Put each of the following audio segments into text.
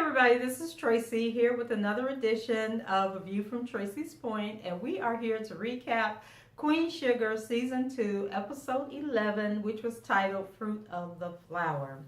everybody, this is Tracy here with another edition of A View from Tracy's Point, and we are here to recap Queen Sugar Season 2, Episode 11, which was titled Fruit of the Flower.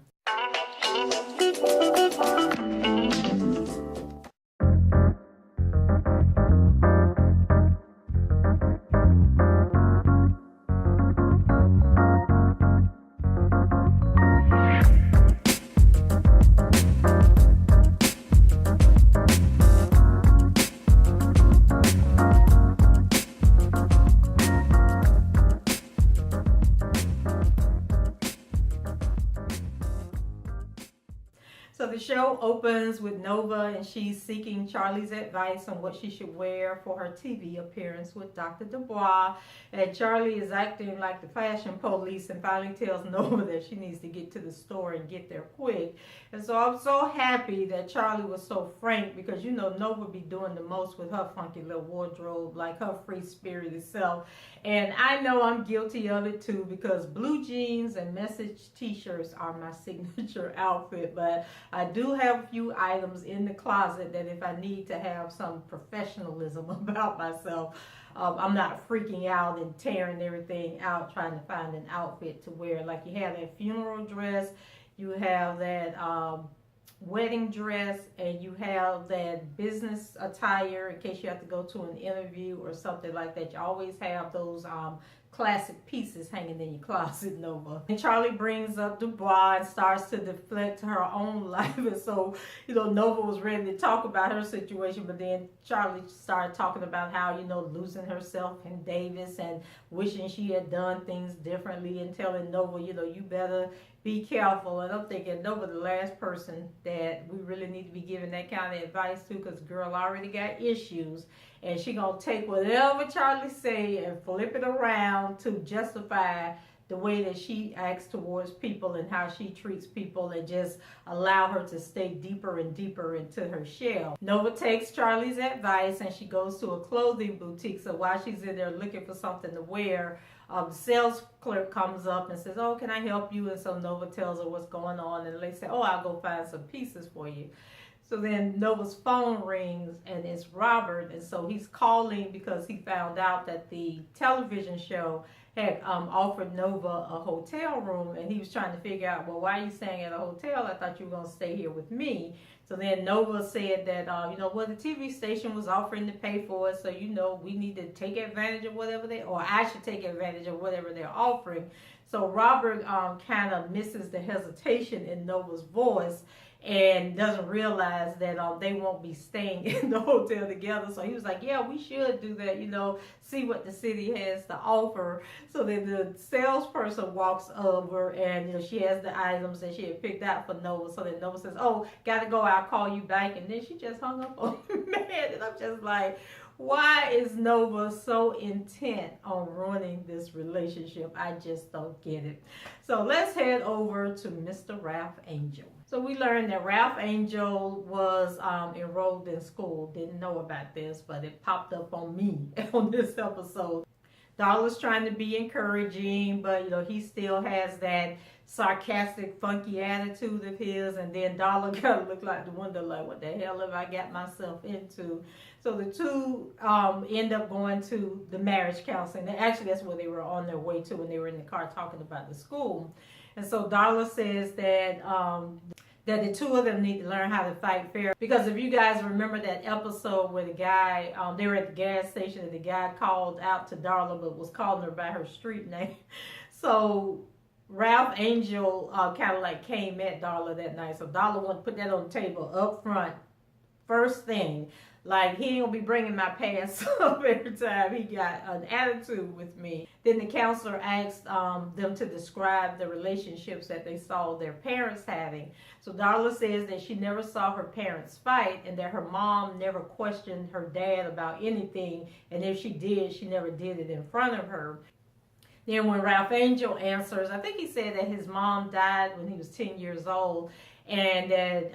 So the show opens with Nova, and she's seeking Charlie's advice on what she should wear for her TV appearance with Dr. Dubois. And Charlie is acting like the fashion police and finally tells Nova that she needs to get to the store and get there quick. And so I'm so happy that Charlie was so frank, because you know Nova be doing the most with her funky little wardrobe, like her free-spirited self. And I know I'm guilty of it too, because blue jeans and message t-shirts are my signature outfit. But I do have a few items in the closet that if I need to have some professionalism about myself, I'm not freaking out and tearing everything out trying to find an outfit to wear. Like you have that funeral dress, you have that wedding dress, and you have that business attire in case you have to go to an interview or something like that. You always have those classic pieces hanging in your closet, Nova. And Charlie brings up Dubois and starts to deflect her own life. And so, you know, Nova was ready to talk about her situation, but then Charlie started talking about how, you know, losing herself in Davis and wishing she had done things differently, and telling Nova, you know, you better be careful. And I'm thinking Nova the last person that we really need to be giving that kind of advice to, because girl already got issues, and she gonna take whatever Charlie say and flip it around to justify the way that she acts towards people and how she treats people, and just allow her to stay deeper and deeper into her shell. Nova takes Charlie's advice and she goes to a clothing boutique. So while she's in there looking for something to wear, the sales clerk comes up and says, oh, can I help you? And so Nova tells her what's going on, and they say, oh, I'll go find some pieces for you. So then Nova's phone rings, and it's Robert, and so he's calling because he found out that the television show had offered Nova a hotel room, and he was trying to figure out, well, why are you staying at a hotel? I thought you were going to stay here with me. So then Nova said that, you know, well, the TV station was offering to pay for it, so, you know, we need to take advantage of whatever or I should take advantage of whatever they're offering. So Robert kind of misses the hesitation in Nova's voice and doesn't realize that they won't be staying in the hotel together. So he was like, yeah, we should do that, you know, see what the city has to offer. So then the salesperson walks over, and you know, she has the items that she had picked out for Nova. So then Nova says, oh, gotta go, I'll call you back. And then she just hung up on man. And I'm just like, why is Nova so intent on ruining this relationship? I just don't get it. So let's head over to Mr. Ralph Angel. So we learned that Ralph Angel was enrolled in school. Didn't know about this, but it popped up on me on this episode. Darla's trying to be encouraging, but you know, he still has that sarcastic, funky attitude of his. And then Darla kind of looked like the window, like, what the hell have I got myself into? So the two end up going to the marriage counseling. Actually, that's where they were on their way to when they were in the car talking about the school. And so Darla says that that the two of them need to learn how to fight fair. Because if you guys remember that episode where the guy, they were at the gas station, and the guy called out to Darla but was calling her by her street name. So Ralph Angel kind of like came at Darla that night. So Darla wanted to put that on the table up front, first thing. Like, he ain't gonna be bringing my past up every time he got an attitude with me. Then the counselor asked them to describe the relationships that they saw their parents having. So Darla says that she never saw her parents fight, and that her mom never questioned her dad about anything, and if she did, she never did it in front of her. Then when Ralph Angel answers, I think he said that his mom died when he was 10 years old, and that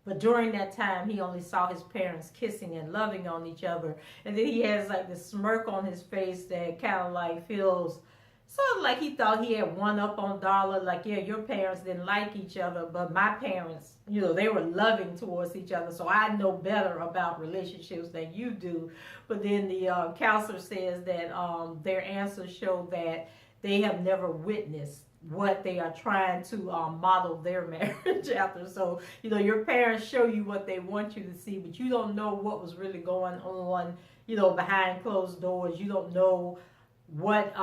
but during that time, he only saw his parents kissing and loving on each other. And then he has like this smirk on his face that kind of like feels sort of like he thought he had one up on Darla. Like, yeah, your parents didn't like each other, but my parents they were loving towards each other. So I know better about relationships than you do. But then the counselor says that their answers show that they have never witnessed what they are trying to model their marriage after. So, your parents show you what they want you to see, but you don't know what was really going on, behind closed doors. You don't know what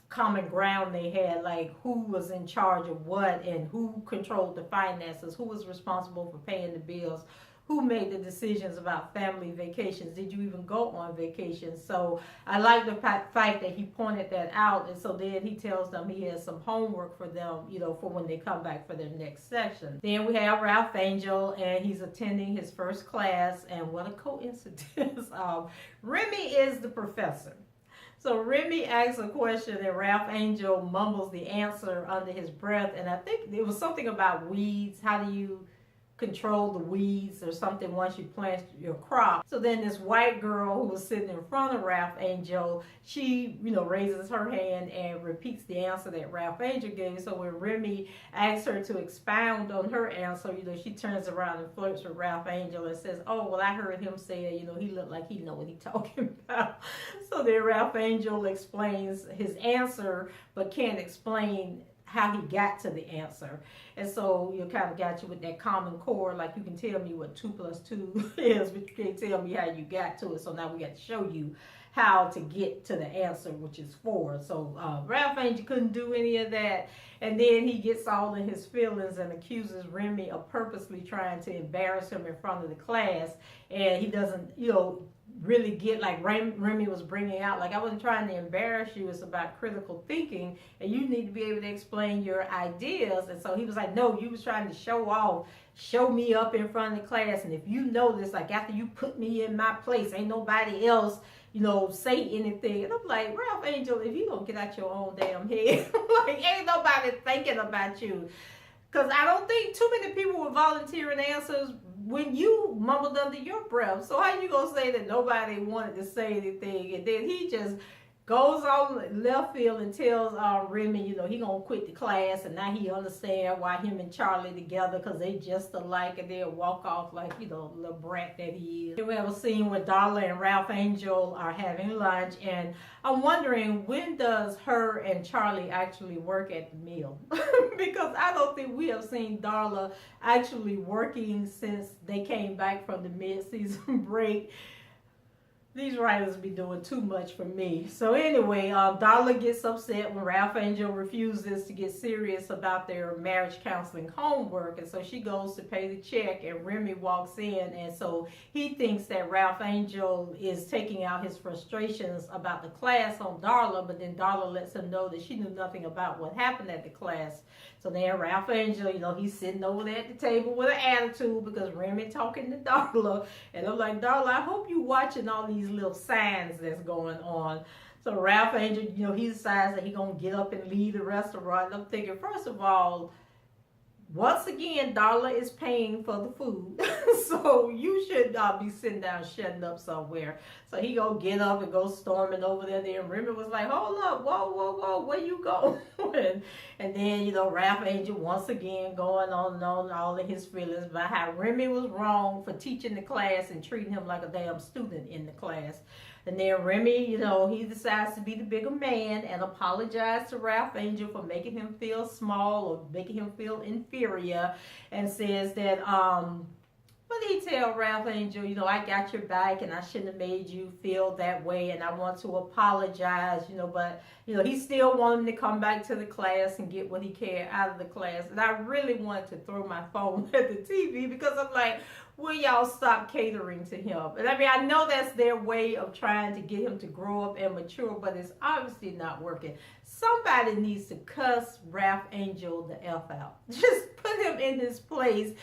common ground they had, like who was in charge of what and who controlled the finances, who was responsible for paying the bills, who made the decisions about family vacations, did you even go on vacation? So I like the fact that he pointed that out, and so then he tells them he has some homework for them, for when they come back for their next session. Then we have Ralph Angel, and he's attending his first class, and what a coincidence. Remy is the professor. So Remy asks a question and Ralph Angel mumbles the answer under his breath. And I think it was something about weeds. How do you control the weeds or something once you plant your crop? So then this white girl who was sitting in front of Ralph Angel, she, raises her hand and repeats the answer that Ralph Angel gave. So when Remy asks her to expound on her answer, she turns around and flirts with Ralph Angel and says, oh, well, I heard him say, he looked like he know what he's talking about. So then Ralph Angel explains his answer, but can't explain how he got to the answer. And so you kind of got you with that common core, like you can tell me what 2 + 2 is, but you can't tell me how you got to it. So now we got to show you how to get to the answer, which is 4. So Ralph Angel couldn't do any of that. And then he gets all in his feelings and accuses Remy of purposely trying to embarrass him in front of the class. And he doesn't, really get, like Remy was bringing out, like, I wasn't trying to embarrass you, it's about critical thinking, and you need to be able to explain your ideas. And so he was like, no, you was trying to show off, show me up in front of the class, and if you know this, like, after you put me in my place, ain't nobody else, say anything. And I'm like, Ralph Angel, if you don't get out your own damn head, like, ain't nobody thinking about you. Because I don't think too many people were volunteering answers when you mumbled under your breath. So how you going to say that nobody wanted to say anything? And then he just goes on left field and tells Remy, he going to quit the class. And now he understands why him and Charlie together, because they just alike. And they'll walk off like, little brat that he is. We have a scene where Darla and Ralph Angel are having lunch. And I'm wondering, when does her and Charlie actually work at the meal? Because I don't think we have seen Darla actually working since they came back from the mid-season break. These writers be doing too much for me. So anyway, Darla gets upset when Ralph Angel refuses to get serious about their marriage counseling homework. And so she goes to pay the check and Remy walks in. And so he thinks that Ralph Angel is taking out his frustrations about the class on Darla. But then Darla lets him know that she knew nothing about what happened at the class. So then Ralph Angel, he's sitting over there at the table with an attitude because Remy talking to Darla. And I'm like, Darla, I hope you watching all these little signs that's going on. So Ralph Angel, he decides that he's going to get up and leave the restaurant. And I'm thinking, first of all, once again, Darla is paying for the food. So you should be sitting down shutting up somewhere. So he gonna get up and go storming over there. Then Remy was like, hold up, whoa, where you going? And then, Ralph Angel once again going on and on all of his feelings about how Remy was wrong for teaching the class and treating him like a damn student in the class. And then Remy, he decides to be the bigger man and apologize to Ralph Angel for making him feel small or making him feel inferior, and says that, what did he tell Ralph Angel? I got your back and I shouldn't have made you feel that way and I want to apologize, but, he still wanted to come back to the class and get what he cared out of the class. And I really wanted to throw my phone at the TV because I'm like, will y'all stop catering to him? And I mean, I know that's their way of trying to get him to grow up and mature, but it's obviously not working. Somebody needs to cuss Ralph Angel the F out. Just put him in his place.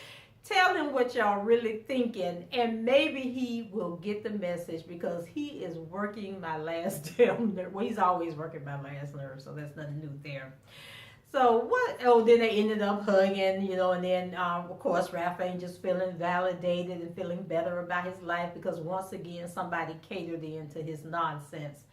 Tell him what y'all really thinking, and maybe he will get the message, because he is working my last damn nerve. Well, he's always working my last nerve, so that's nothing new there. So what? Oh, then they ended up hugging, and then of course Ralph Angel's feeling validated and feeling better about his life because once again somebody catered into his nonsense.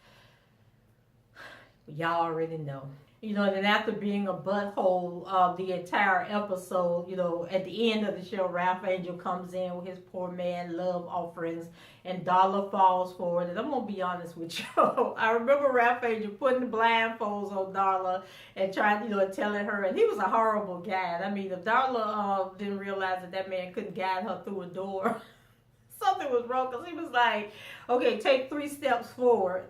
Y'all already know. And then after being a butthole the entire episode, at the end of the show, Ralph Angel comes in with his poor man love offerings, and Darla falls for it. And I'm going to be honest with you. I remember Ralph Angel putting the blindfolds on Darla and trying, telling her, and he was a horrible guy. I mean, if Darla didn't realize that man couldn't guide her through a door, something was wrong, because he was like, okay, take 3 steps forward.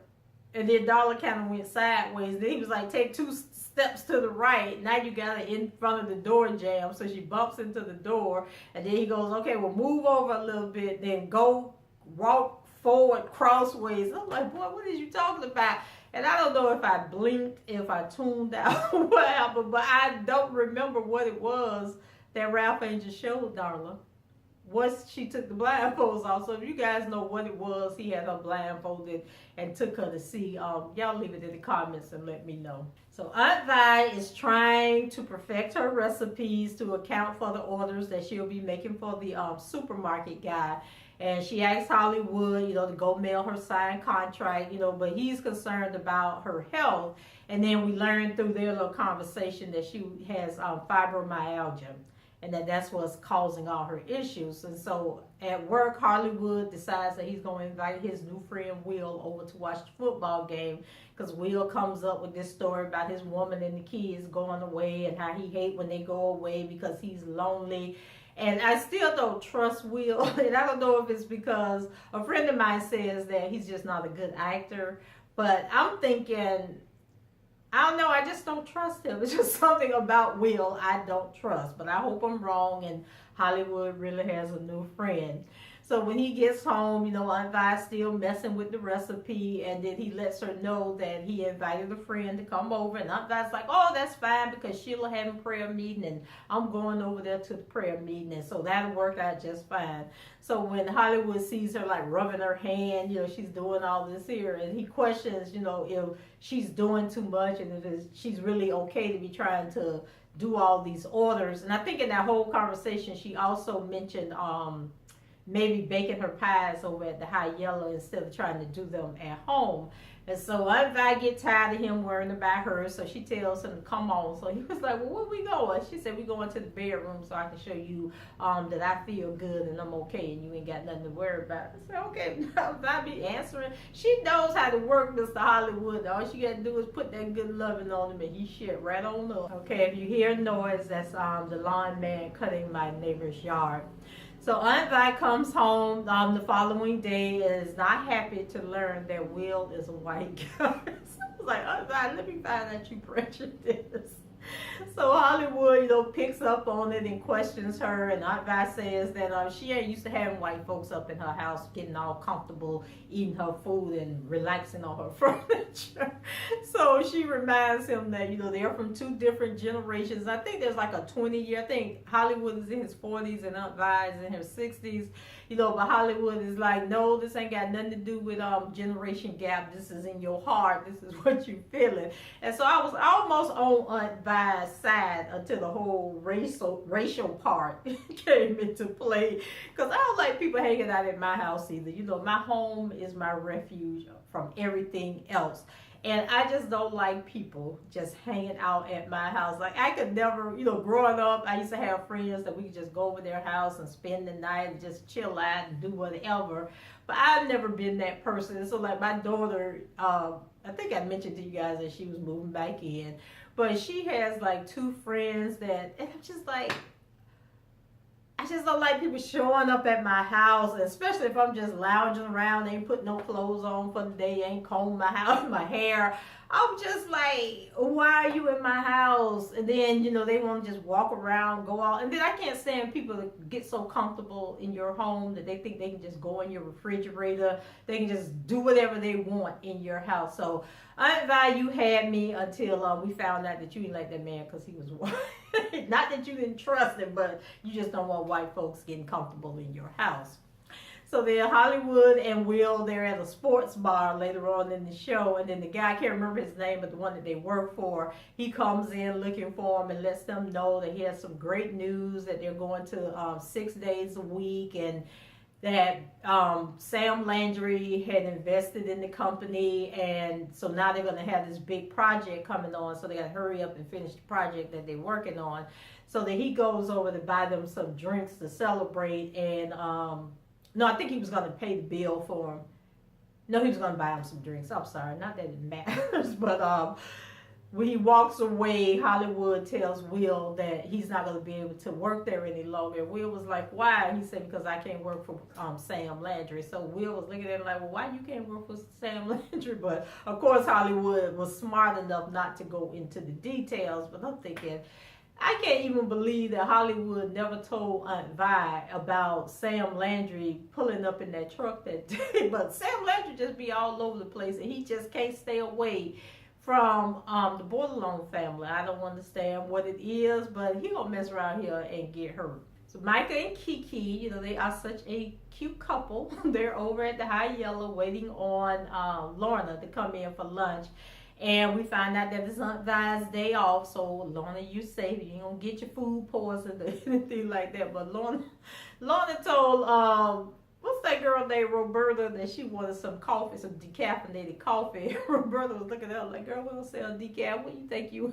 And then Darla kind of went sideways. Then he was like, take 2 steps to the right. Now you got her in front of the door jam. So she bumps into the door. And then he goes, okay, well, move over a little bit. Then walk forward crossways. I'm like, boy, what are you talking about? And I don't know if I blinked, if I tuned out, or what happened. But I don't remember what it was that Ralph Angel showed Darla once she took the blindfolds off. So if you guys know what it was he had her blindfolded and took her to see, y'all leave it in the comments and let me know. So Aunt Vi is trying to perfect her recipes to account for the orders that she'll be making for the supermarket guy. And she asked Hollywood, to go mail her signed contract, but he's concerned about her health. And then we learned through their little conversation that she has fibromyalgia, and that's what's causing all her issues. And so at work, Hollywood decides that he's going to invite his new friend Will over to watch the football game, because Will comes up with this story about his woman and the kids going away and how he hates when they go away because he's lonely. And I still don't trust Will. And I don't know if it's because a friend of mine says that he's just not a good actor. But I'm thinking, I don't know, I just don't trust him. It's just something about Will I don't trust. But I hope I'm wrong and Hollywood really has a new friend. So when he gets home, Aunt Vi's still messing with the recipe, and then he lets her know that he invited a friend to come over, and Aunt Vi's like, oh, that's fine, because Sheila having prayer meeting, and I'm going over there to the prayer meeting, and so that'll work out just fine. So when Hollywood sees her like rubbing her hand, she's doing all this here, and he questions, if she's doing too much, and if she's really okay to be trying to do all these orders. And I think in that whole conversation, she also mentioned, maybe baking her pies over at the High Yellow instead of trying to do them at home. And so Aunt Vi get tired of him worrying about her, so she tells him to come on. So he was like, well, where we going? She said, we going to the bedroom so I can show you that I feel good and I'm okay and you ain't got nothing to worry about. I said, okay, Aunt Vi be answering. She knows how to work Mr. Hollywood. All she got to do is put that good loving on him and he shit right on up. Okay, if you hear noise, that's the lawn man cutting my neighbor's yard. So Aunt Vi comes home the following day and is not happy to learn that Will is a white guy. So I was like, Aunt Vi, let me find out you prejudice. So Hollywood, picks up on it and questions her, and Aunt Vi says that she ain't used to having white folks up in her house getting all comfortable eating her food and relaxing on her furniture. So she reminds him that, they're from 2 different generations. I think there's like a 20-year, I think Hollywood is in his 40s and Aunt Vi is in her 60s. But Hollywood is like, no, this ain't got nothing to do with generation gap. This is in your heart. This is what you're feeling. And so I was almost on Aunt Vi's side until the whole racial part came into play. Because I don't like people hanging out at my house either. My home is my refuge from everything else. And I just don't like people just hanging out at my house. Like, I could never, growing up, I used to have friends that we could just go over their house and spend the night and just chill out and do whatever. But I've never been that person. So, like, my daughter, I think I mentioned to you guys that she was moving back in. But she has, like, 2 friends that, and I'm just like, I just don't like people showing up at my house, especially if I'm just lounging around, ain't put no clothes on for the day, ain't combed my house, my hair. I'm just like, why are you in my house? And then, they want to just walk around, go out. And then I can't stand people that get so comfortable in your home that they think they can just go in your refrigerator. They can just do whatever they want in your house. So, Aunt Vi, you had me until we found out that you didn't like that man because he was white. Not that you didn't trust him, but you just don't want white folks getting comfortable in your house. So then Hollywood and Will, they're at a sports bar later on in the show, and then the guy, I can't remember his name, but the one that they work for, he comes in looking for them and lets them know that he has some great news, that they're going to 6 days a week, and that Sam Landry had invested in the company, and so now they're going to have this big project coming on, so they got to hurry up and finish the project that they're working on. So that he goes over to buy them some drinks to celebrate, and no, I think he was going to pay the bill for him. No, he was going to buy him some drinks. I'm sorry, not that it matters, but when he walks away, Hollywood tells Will that he's not going to be able to work there any longer. Will was like, why? He said, because I can't work for Sam Landry. So Will was looking at him like, well, why you can't work for Sam Landry? But of course, Hollywood was smart enough not to go into the details. But I'm thinking, I can't even believe that Hollywood never told Aunt Vi about Sam Landry pulling up in that truck that day. But Sam Landry just be all over the place, and he just can't stay away from the Bordelon family. I don't understand what it is, but he gonna mess around here and get hurt. So Micah and KeKe, you know, they are such a cute couple. They're over at the High Yellow waiting on Lorna to come in for lunch. And we find out that it's Aunt Vi's day off, so Lorna, you safe. You ain't gonna get your food poisoned or anything like that. But Lorna told what's that girl named Roberta that she wanted some coffee, some decaffeinated coffee. Roberta was looking at her like, girl, we don't sell decaf. What do you think you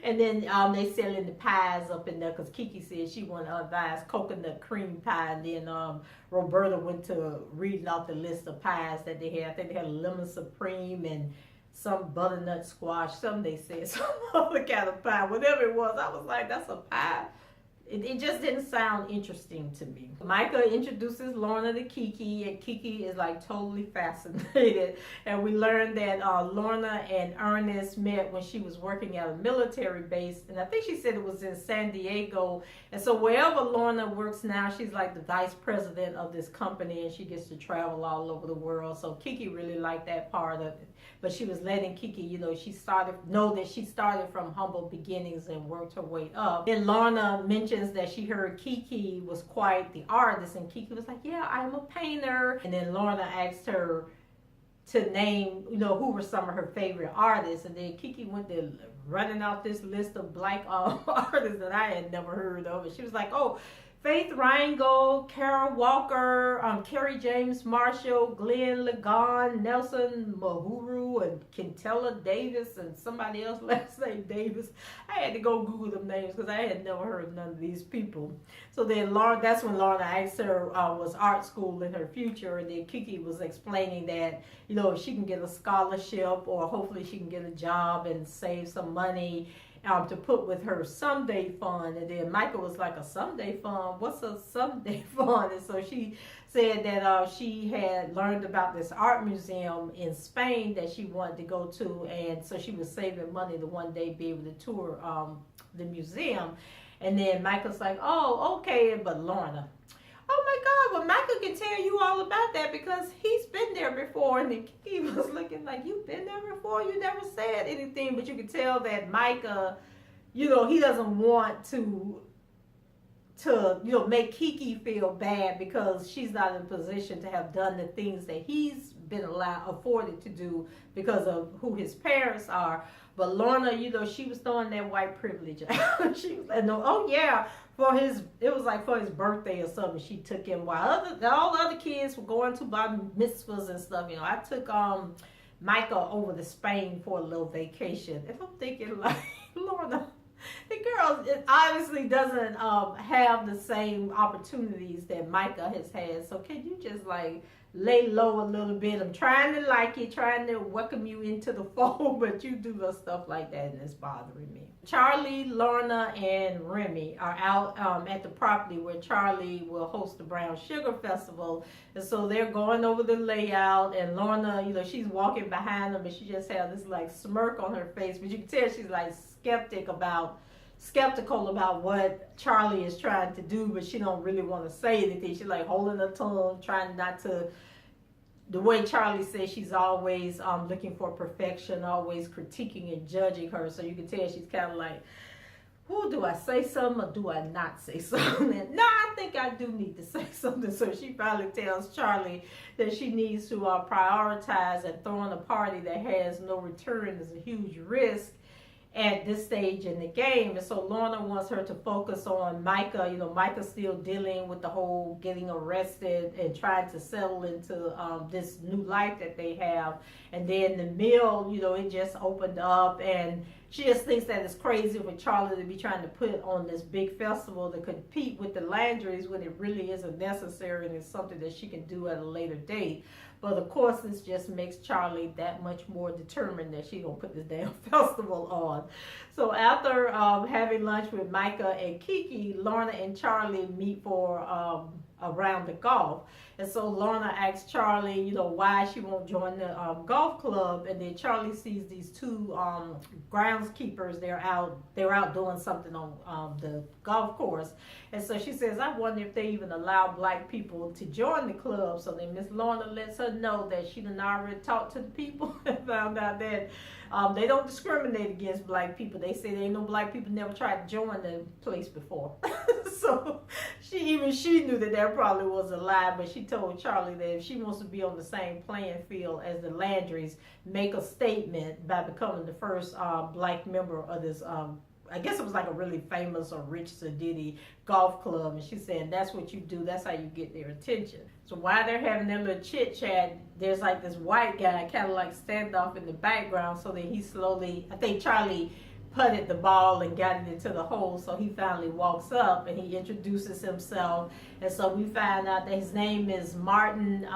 And then they selling the pies up in there because KeKe said she wanted Aunt Vi's coconut cream pie. And then Roberta went to reading off the list of pies that they had. I think they had a lemon supreme and some butternut squash. Some they said some other kind of pie. Whatever it was, I was like, that's a pie. It just didn't sound interesting to me. Micah introduces Lorna to KeKe, and KeKe is like totally fascinated. And we learned that Lorna and Ernest met when she was working at a military base, and I think she said it was in San Diego. And so wherever Lorna works now, she's like the vice president of this company, and she gets to travel all over the world. So KeKe really liked that part of it. But she was letting KeKe, you know, she started from humble beginnings and worked her way up. Then Lorna mentions that she heard KeKe was quite the artist, and KeKe was like, yeah, I'm a painter. And then Lorna asked her to name, you know, who were some of her favorite artists. And then KeKe went to running out this list of black artists that I had never heard of. And she was like, oh, Faith Reingold, Kara Walker, Kerry James Marshall, Glenn Ligon, Nelson Mahuru, and Quintella Davis, and somebody else last name Davis. I had to go Google them names because I had never heard of none of these people. So then that's when Lorna asked her was art school in her future, and then KeKe was explaining that, you know, she can get a scholarship or hopefully she can get a job and save some money to put with her someday fund. And then Micah was like, a someday fund? What's a someday fund? And so she said that she had learned about this art museum in Spain that she wanted to go to, and so she was saving money to one day be able to tour the museum. And then Micah's like, oh, okay, but Lorna, oh my God, well, Micah can tell you all about that because he's been there before. And then he was looking like, you've been there before? You never said anything. But you could tell that Micah, you know, he doesn't want to you know, make KeKe feel bad because she's not in a position to have done the things that he's been afforded to do because of who his parents are. But Lorna, you know, she was throwing that white privilege out. She was like, no, oh yeah, it was like for his birthday or something, she took him while all the other kids were going to bar mitzvahs and stuff. You know, I took Micah over to Spain for a little vacation. And I'm thinking like, Lorna, the girl obviously doesn't have the same opportunities that Micah has had. So can you just like lay low a little bit? I'm trying to like you, trying to welcome you into the fold, but you do stuff like that and it's bothering me. Charley, Lorna, and Remy are out at the property where Charley will host the Brown Sugar Festival. And so they're going over the layout, and Lorna, you know, she's walking behind them and she just has this like smirk on her face, but you can tell she's like skeptical about what Charley is trying to do, but she don't really want to say anything. She's like holding her tongue, trying not to. The way Charley says, she's always looking for perfection, always critiquing and judging her. So you can tell she's kind of like, "Who do I say something or do I not say something?" And, no, I think I do need to say something. So she finally tells Charley that she needs to prioritize, and throwing a party that has no return is a huge risk. at this stage in the game. And so Lorna wants her to focus on Micah. You know, Micah's still dealing with the whole getting arrested and trying to settle into this new life that they have. And then the mill, you know, it just opened up, and she just thinks that it's crazy for Charley to be trying to put on this big festival to compete with the Landrys when it really isn't necessary, and it's something that she can do at a later date. But of course, this just makes Charley that much more determined that she's going to put this damn festival on. So after having lunch with Micah and KeKe, Lorna and Charley meet for a round of golf. And so Lorna asks Charley, you know, why she won't join the golf club. And then Charley sees these two groundskeepers. They're out doing something on the golf course. And so she says, I wonder if they even allow black people to join the club. So then Miss Lorna lets her know that she done already talked to the people and found out that they don't discriminate against black people. They say there ain't no black people never tried to join the place before. So she knew that probably was a lie, but she told Charley that if she wants to be on the same playing field as the Landrys, make a statement by becoming the first black member of this I guess it was like a really famous or rich Sadiddy golf club. And she said, that's what you do. That's how you get their attention. So while they're having their little chit chat, there's like this white guy kind of like standoff in the background. So that he slowly, I think Charley putted the ball and got it into the hole. So he finally walks up and he introduces himself. And so we find out that his name is Martin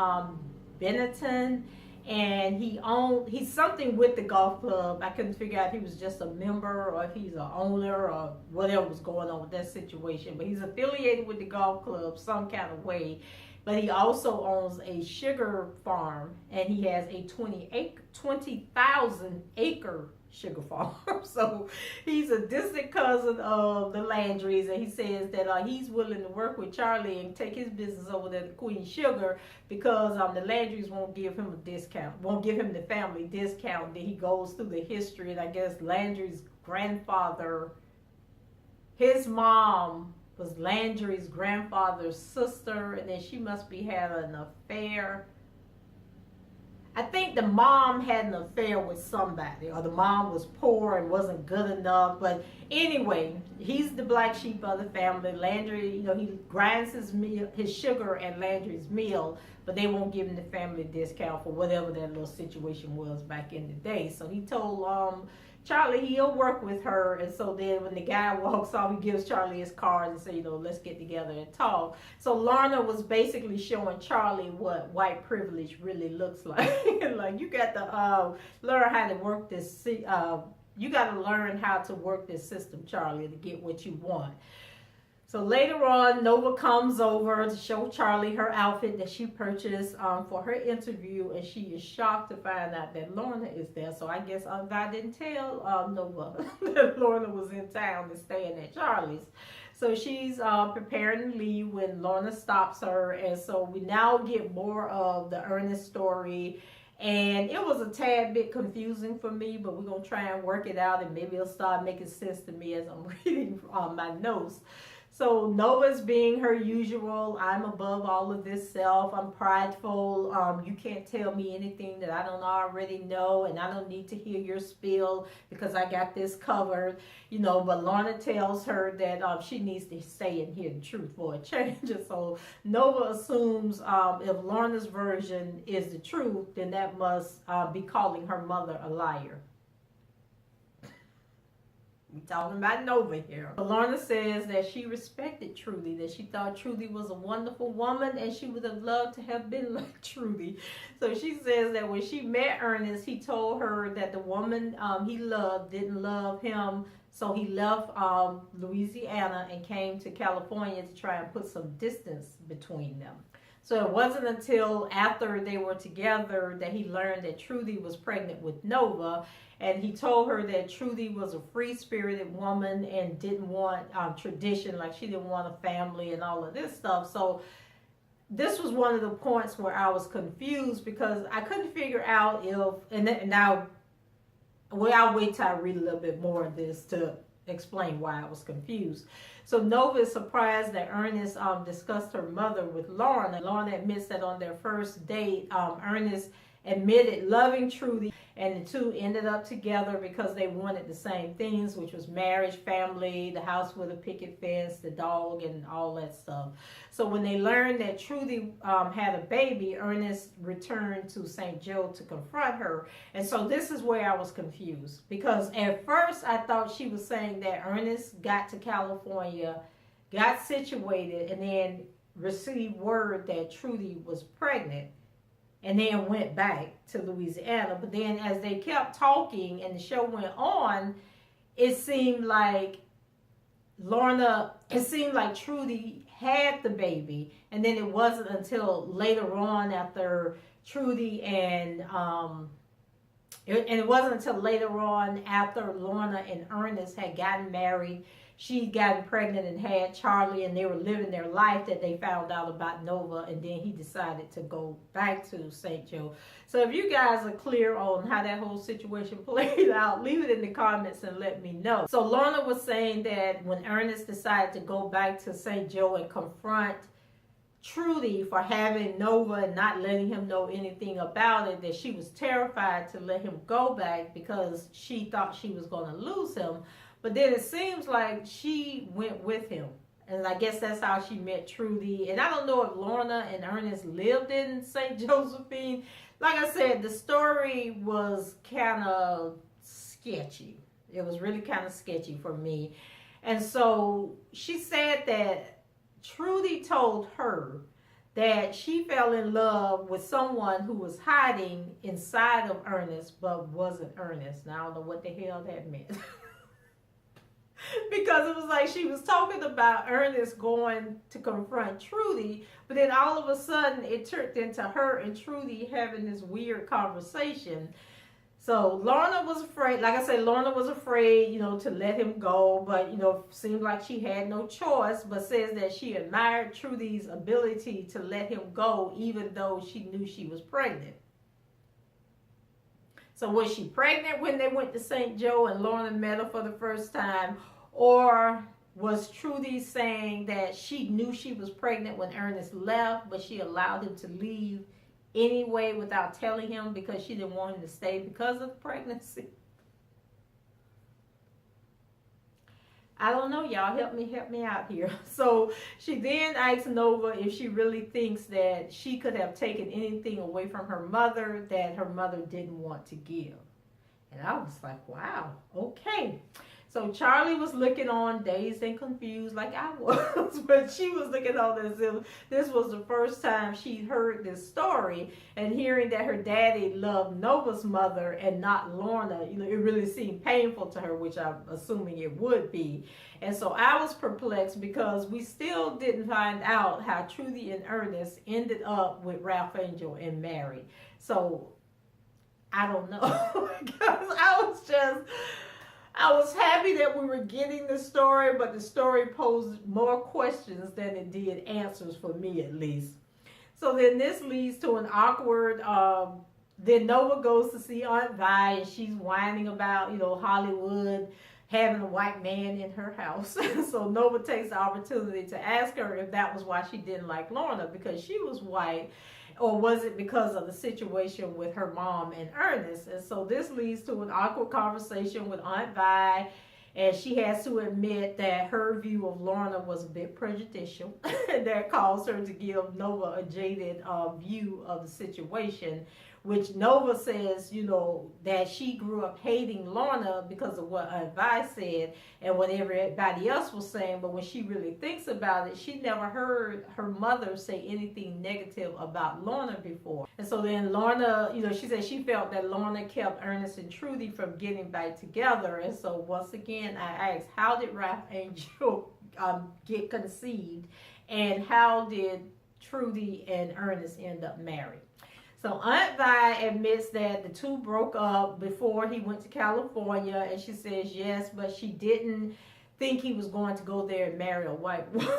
Benetton. And he's something with the golf club. I couldn't figure out if he was just a member or if he's an owner or whatever was going on with that situation. But he's affiliated with the golf club some kind of way. But he also owns a sugar farm, and he has a 20,000 acre sugar farm. So he's a distant cousin of the Landrys, and he says that he's willing to work with Charley and take his business over there to Queen Sugar because the Landrys won't give him a discount, won't give him the family discount. Then he goes through the history, and I guess Landry's grandfather, his mom was Landry's grandfather's sister, and then she must be having an affair. I think the mom had an affair with somebody, or the mom was poor and wasn't good enough. But anyway, he's the black sheep of the family. Landry, you know, he grinds his sugar at Landry's mill, but they won't give him the family discount for whatever that little situation was back in the day. So he told Charley he'll work with her. And so then when the guy walks off, he gives Charley his card and says, you know, let's get together and talk. So Lorna was basically showing Charley what white privilege really looks like. Like, you got to learn how to work this, you got to learn how to work this system, Charley, to get what you want. So later on, Nova comes over to show Charley her outfit that she purchased for her interview, and she is shocked to find out that Lorna is there. So I guess I didn't tell Nova that Lorna was in town and staying at Charley's. So she's preparing to leave when Lorna stops her, and so we now get more of the Ernest story. And it was a tad bit confusing for me, but we're going to try and work it out, and maybe it'll start making sense to me as I'm reading my notes. So Nova's being her usual. I'm above all of this self. I'm prideful. You can't tell me anything that I don't already know, and I don't need to hear your spiel because I got this covered. You know, but Lorna tells her that she needs to stay and hear the truth for a change. So Nova assumes if Lorna's version is the truth, then that must be calling her mother a liar. We're talking about Nova here. Lorna says that she respected Trudy, that she thought Trudy was a wonderful woman and she would have loved to have been like Trudy. So she says that when she met Ernest, he told her that the woman he loved didn't love him. So he left Louisiana and came to California to try and put some distance between them. So it wasn't until after they were together that he learned that Trudy was pregnant with Nova. And he told her that Trudy was a free-spirited woman and didn't want tradition, like she didn't want a family and all of this stuff. So this was one of the points where I was confused because I couldn't figure out if, I'll wait till I read a little bit more of this to explain why I was confused. So Nova is surprised that Ernest discussed her mother with Lorna. Lorna admits that on their first date, Ernest admitted loving Trudy, and the two ended up together because they wanted the same things, which was marriage, family, the house with a picket fence, the dog, and all that stuff. So when they learned that Trudy had a baby, Ernest returned to St. Joe to confront her. And so this is where I was confused, because at first I thought she was saying that Ernest got to California, got situated, and then received word that Trudy was pregnant, and then went back to Louisiana. But then as they kept talking and the show went on, it seemed like Trudy had the baby, and then it wasn't until later on after Trudy and it wasn't until later on after Lorna and Ernest had gotten married, she'd gotten pregnant and had Charley, and they were living their life, that they found out about Nova, and then he decided to go back to St. Joe. So if you guys are clear on how that whole situation played out, leave it in the comments and let me know. So Lorna was saying that when Ernest decided to go back to St. Joe and confront Trudy for having Nova and not letting him know anything about it, that she was terrified to let him go back because she thought she was going to lose him. But then it seems like she went with him. And I guess that's how she met Trudy. And I don't know if Lorna and Ernest lived in St. Josephine. Like I said, the story was kind of sketchy. It was really kind of sketchy for me. And so she said that Trudy told her that she fell in love with someone who was hiding inside of Ernest but wasn't Ernest. Now I don't know what the hell that meant. Because it was like she was talking about Ernest going to confront Trudy, but then all of a sudden it turned into her and Trudy having this weird conversation. So Lorna was afraid, like I said, Lorna was afraid, to let him go, but, seemed like she had no choice, but says that she admired Trudy's ability to let him go even though she knew she was pregnant. So was she pregnant when they went to St. Joe and Lorna met her for the first time? Or was Trudy saying that she knew she was pregnant when Ernest left, but she allowed him to leave anyway without telling him because she didn't want him to stay because of the pregnancy? I don't know, y'all. Help me out here. So she then asked Nova if she really thinks that she could have taken anything away from her mother that her mother didn't want to give. And I was like, wow, okay. So Charley was looking on dazed and confused like I was, but she was looking on as if this was the first time she'd heard this story, and hearing that her daddy loved Nova's mother and not Lorna, it really seemed painful to her, which I'm assuming it would be. And so I was perplexed because we still didn't find out how Trudy and Ernest ended up with Ralph Angel and married. So I don't know, because I was happy that we were getting the story, but the story posed more questions than it did answers, for me at least. So then this leads to an awkward, then Nova goes to see Aunt Vi, and she's whining about, Hollywood having a white man in her house. So Nova takes the opportunity to ask her if that was why she didn't like Lorna, because she was white. Or was it because of the situation with her mom and Ernest? And so this leads to an awkward conversation with Aunt Vi, and she has to admit that her view of Lorna was a bit prejudicial. That caused her to give Nova a jaded view of the situation, which Nova says, that she grew up hating Lorna because of what Aunt Vi said and what everybody else was saying. But when she really thinks about it, she never heard her mother say anything negative about Lorna before. And so then Lorna, she said she felt that Lorna kept Ernest and Trudy from getting back together. And so once again, I asked, how did Ralph Angel get conceived? And how did Trudy and Ernest end up married? So Aunt Vi admits that the two broke up before he went to California, and she says yes, but she didn't think he was going to go there and marry a white woman.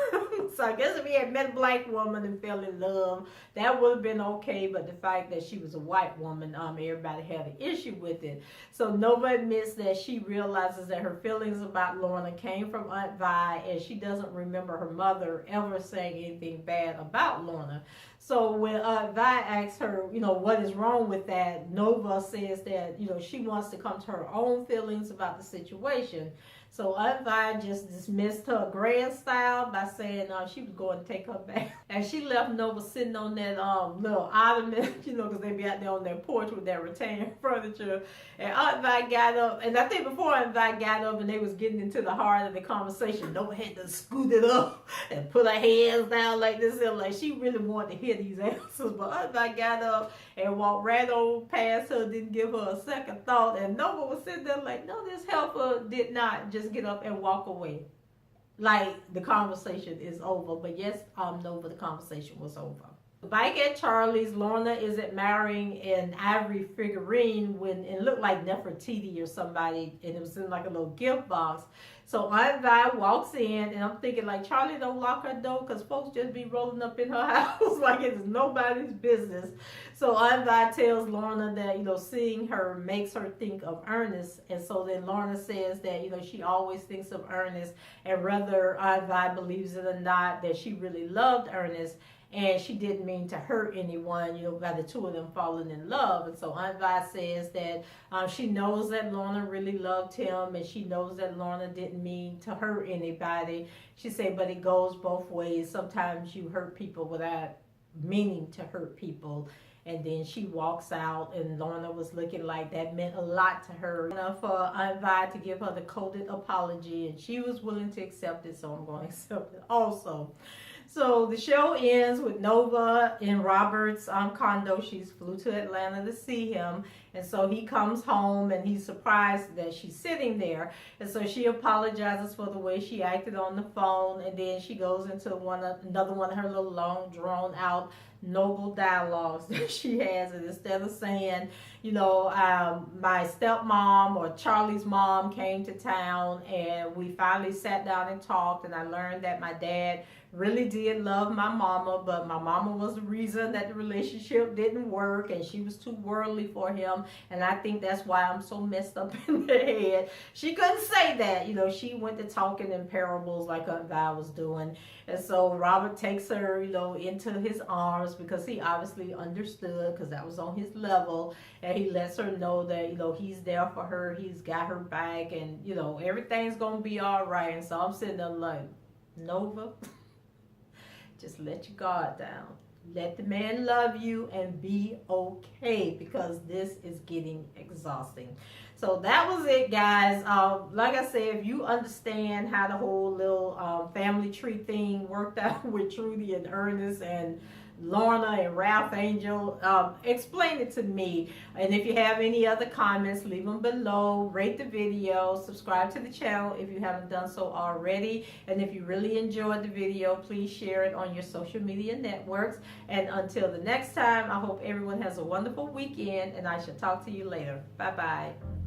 So I guess if he had met a black woman and fell in love, that would have been okay. But the fact that she was a white woman, everybody had an issue with it. So Nova admits that she realizes that her feelings about Lorna came from Aunt Vi, and she doesn't remember her mother ever saying anything bad about Lorna. So when Aunt Vi asks her, what is wrong with that, Nova says that, she wants to come to her own feelings about the situation. So Aunt Vi just dismissed her grand style by saying she was going to take her back. And she left Nova sitting on that little ottoman, because they be out there on their porch with their rattan furniture. And Aunt Vi got up, and I think before Aunt Vi got up and they was getting into the heart of the conversation, Nova had to scoot it up and put her hands down like this, and like she really wanted to hear these answers. But Aunt Vi got up and walked right on past her, didn't give her a second thought. And Nova was sitting there like, no, this helper did not just get up and walk away like the conversation is over. But yes, Nova, the conversation was over. Back at Charlie's, Lorna is admiring an ivory figurine when it looked like Nefertiti or somebody, and it was in like a little gift box. So Aunt Vi walks in, and I'm thinking like, Charlie don't lock her door because folks just be rolling up in her house like it is nobody's business. So Aunt Vi tells Lorna that, seeing her makes her think of Ernest. And so then Lorna says that, she always thinks of Ernest, and whether Aunt Vi believes it or not, that she really loved Ernest. And she didn't mean to hurt anyone, by the two of them falling in love. And so Aunt Vi says that she knows that Lorna really loved him, and she knows that Lorna didn't mean to hurt anybody. She said, but it goes both ways. Sometimes you hurt people without meaning to hurt people. And then she walks out, and Lorna was looking like that meant a lot to her. For Aunt Vi to give her the coded apology, and she was willing to accept it, so I'm going to accept it also. So the show ends with Nova in Robert's condo. She flew to Atlanta to see him. And so he comes home, and he's surprised that she's sitting there. And so she apologizes for the way she acted on the phone. And then she goes into another one of her little long, drawn out, noble dialogues that she has. And instead of saying, my stepmom or Charlie's mom came to town, and we finally sat down and talked, and I learned that my dad really did love my mama, but my mama was the reason that the relationship didn't work, and she was too worldly for him, and I think that's why I'm so messed up in the head. She couldn't say that, she went to talking in parables like Aunt Vi was doing. And so Robert takes her, into his arms, because he obviously understood, because that was on his level, and he lets her know that, he's there for her, he's got her back, and, everything's gonna be all right. And so I'm sitting there like, Nova, just let your guard down. Let the man love you and be okay, because this is getting exhausting. So that was it, guys. Like I said, if you understand how the whole little family tree thing worked out with Trudy and Ernest and Lorna and Ralph Angel, explain it to me. And if you have any other comments, leave them below. Rate the video, subscribe to the channel if you haven't done so already. And if you really enjoyed the video, please share it on your social media networks. And until the next time, I hope everyone has a wonderful weekend, and I shall talk to you later. Bye bye.